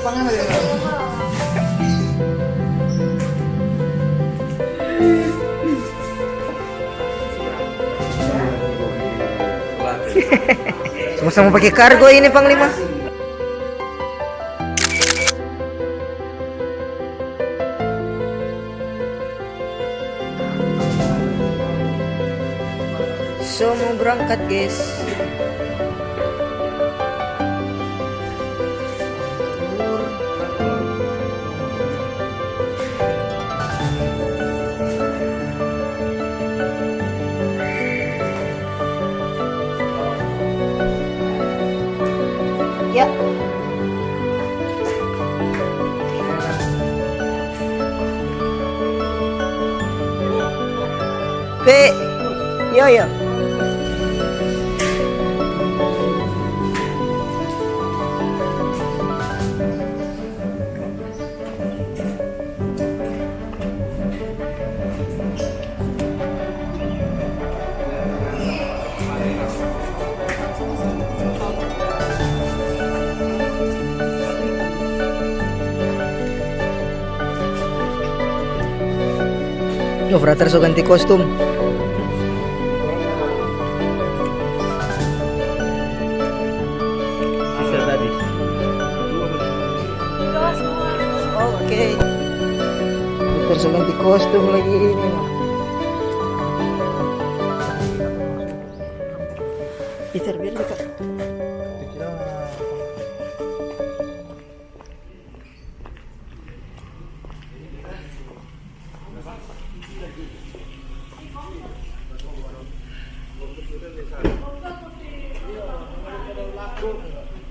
pangan ya. Sama-sama pakai kargo ini Panglima. So mau berangkat guys. Ya. Yo yo. Yo, frater so ganti kostum. Bisa tadi. Oke. Frater so ganti kostum lagi ini. Peter biar dekat.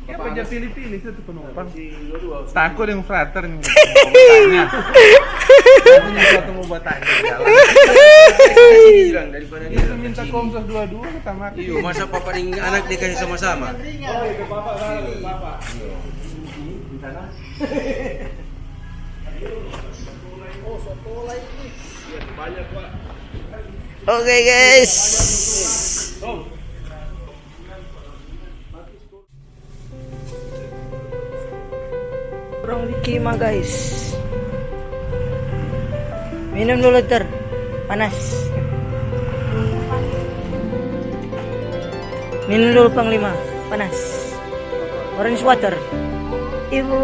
Ya banyak pilih-pilih itu penumpang. Takut yang frater nih. Tanya. Aku nyesel mau buat tanya. Daripada Itu minta komsos dua-dua kita makan. Iyo, masa papa dan anak dikasih sama-sama? Oke guys. Kurang di kima guys. Minum dulu ter. Panas. Minum dulu Panglima. Panas. Orange water. Ibu.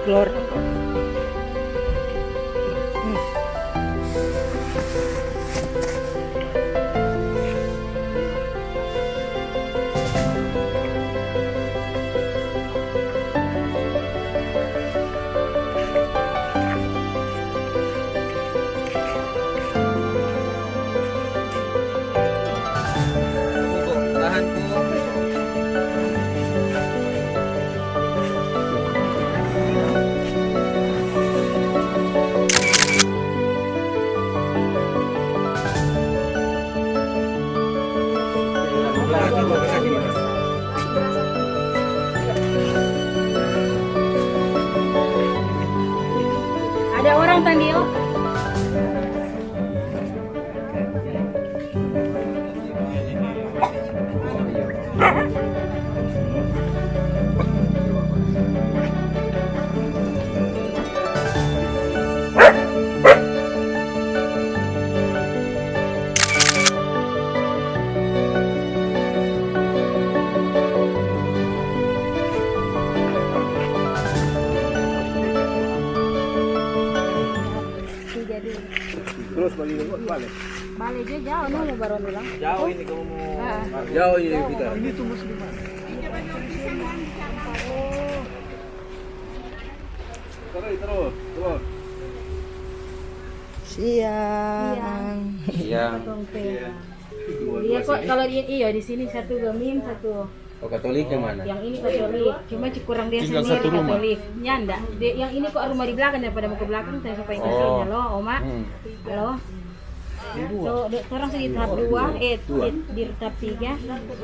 Keluar. Tahan po. Ada orang tadi oh. Terus balik. Balik aja jauh nih baru bilang. Jauh ini kamu mau. Jauh ini kita. Ini tunggu sebentar. Terus. Siang. Siang. Iya kok kalau iya di sini satu Gemim satu. Oh, Katolik yang mana? Yang ini Katolik, cuma kurang dia Tinggal sendiri satu rumah. Katolik. Nyanda. Yang ini kok rumah di belakang daripada mau ke belakang saya supaya ke sini. Halo, Oma. Halo. So, orang di tahap 2, di tahap 3. Lanjut,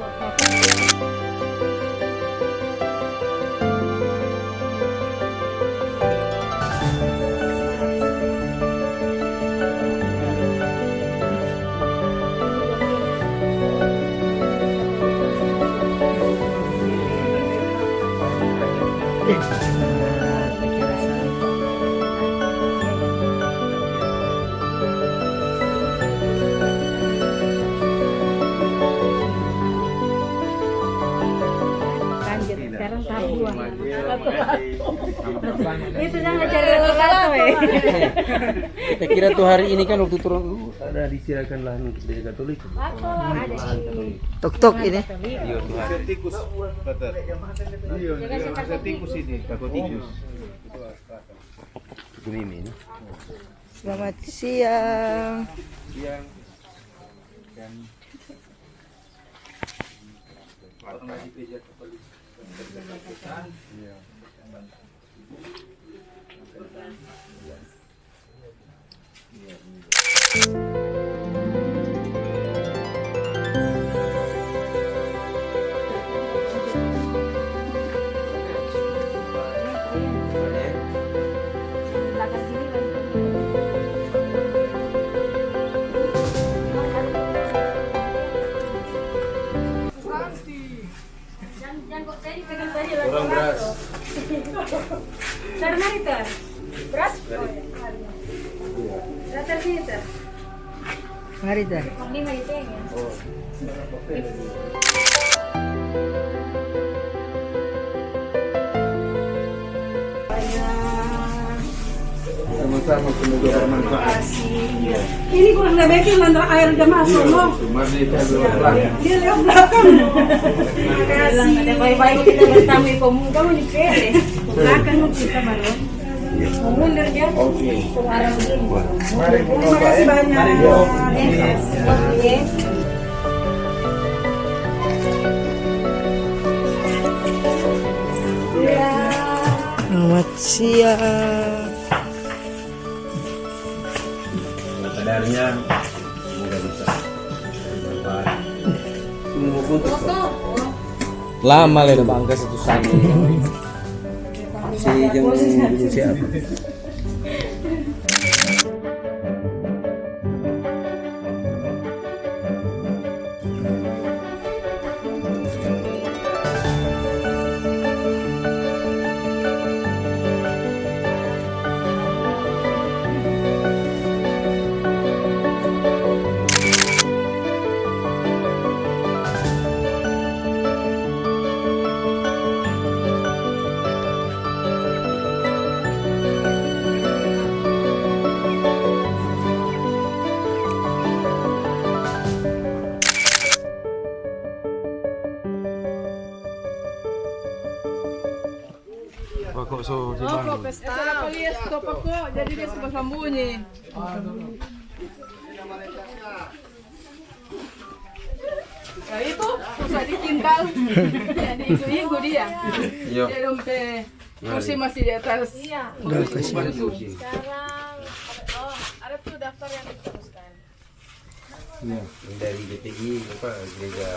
sekarang tahap 2. Itu jangan cari lato Kita kira tuh hari ini kan waktu turun ada disiarkan lahan dari Katolik. Tok-tok ini. Iya Tuhan. Bisa tikus, Brother. Iya, bisa tikus ini, takut tikus. Gumimin. Selamat siang. Yang belakang sini Kurang beras. Dari mana itu? Beras? Rata liter. Mari dah. 5 itu ya. sama-sama semoga bermanfaat. Ini kurang lebih mantra air jamaah semua. Merdeka berulang. Dia lewat belakang. Ada baik-baik kita bertamu di pemuda nih kere. Belakang kita baru. Mundur dia. Oke. Arah begini. Mari Terima kasih banyak. Oke. Selamat siang. Kadarnya semoga bisa bermanfaat. Lama lah udah bangga satu sana. Si yang dulu siapa? Oh, pesta. Dia stop aku, jadi dia sempat sembunyi. Nah itu susah ditinggal. Jadi ibu dia. Iya. Dia dompet. Kursi masih di atas. Ada tuh daftar yang diteruskan. Dari GTI apa gereja.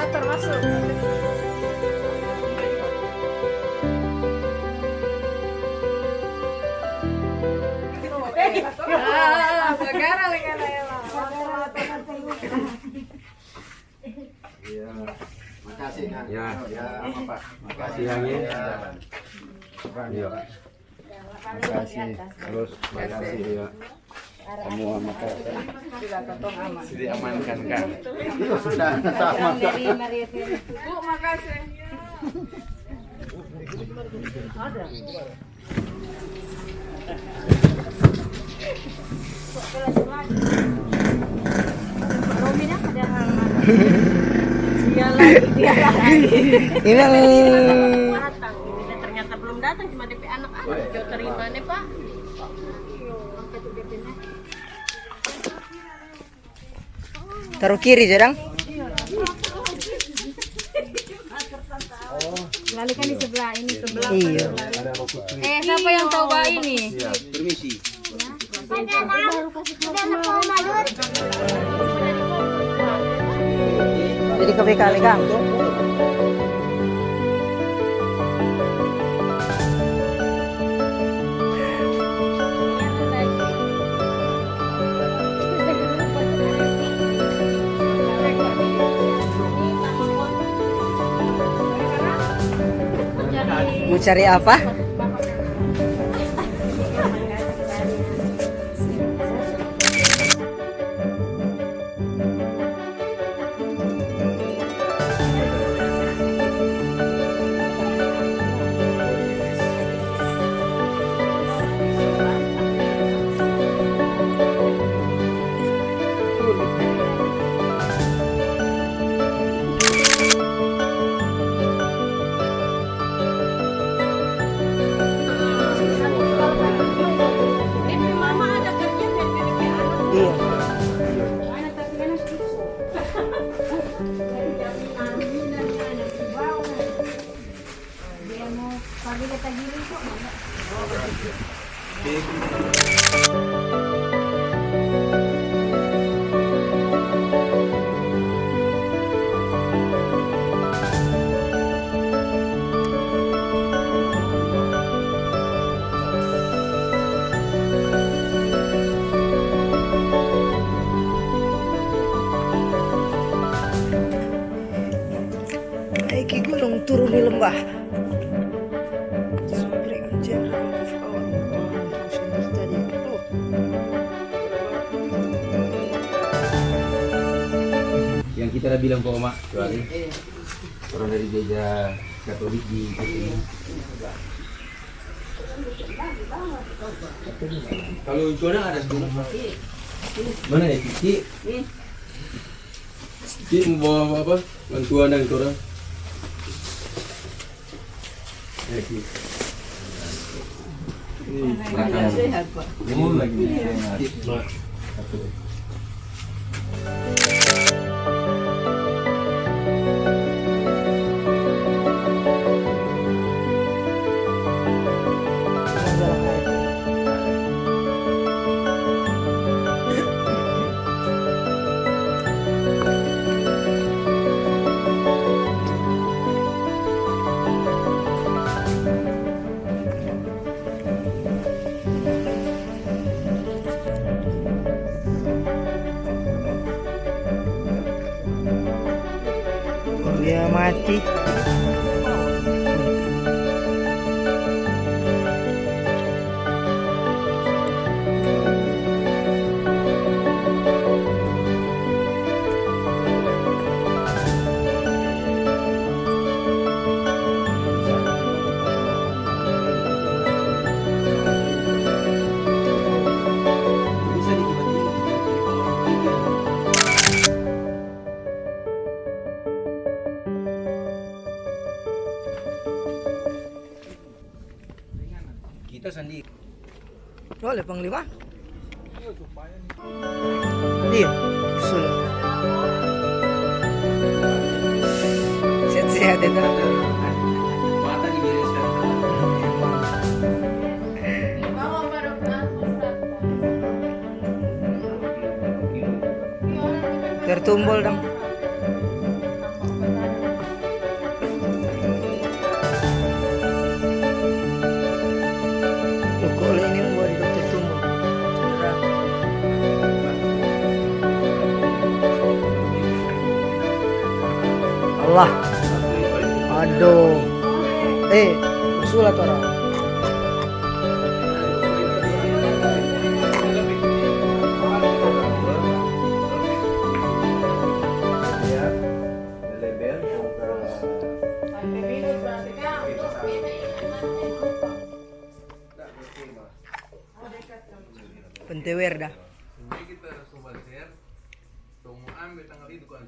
Termasuk. Negara dengan Ya. Makasih yang ini. Iya. Makasih. Terus makasih ya. Semua makasih. Diamankan kan. Dari Maria Teresa. Bu, makasih. Romina ada dia lagi. Ini yang Datang. Ternyata belum datang, cuma DP anak-anak. Jauh terima nih Pak. taruh kiri, Jadang. Lalikan di sebelah ini sebelah. Iya. Siapa yang coba ini? Permisi. Jadi ke BK Kang. Mau cari apa? Mama ada kerja Iya. dia mau pagi kita gini kok. Naiki gunung turun di lembah. Spring General of our tadi. Oh. Yang kita udah bilang kok Mak, kecuali orang dari gereja Katolik di sini. Kalau itu ada sebenarnya. Mana ya Cici? Cici mau bawa apa? Bantuan yang kurang. Ya Cici. Ini sehat Pak. Oh lagi sehat. Jalan air. Dia mati. Bisa dikibatin. Kita sendiri. Boleh Panglima? Iya, sudah. Sehat-sehat itu. Mata dibereskan. Tertumbul dong. Loh, kok ini membuat itu tertumbul? Cedera. Allah. Aduh. Usulat orang. Pentewer dah. Kita coba share, mau ambil tanggal itu kan.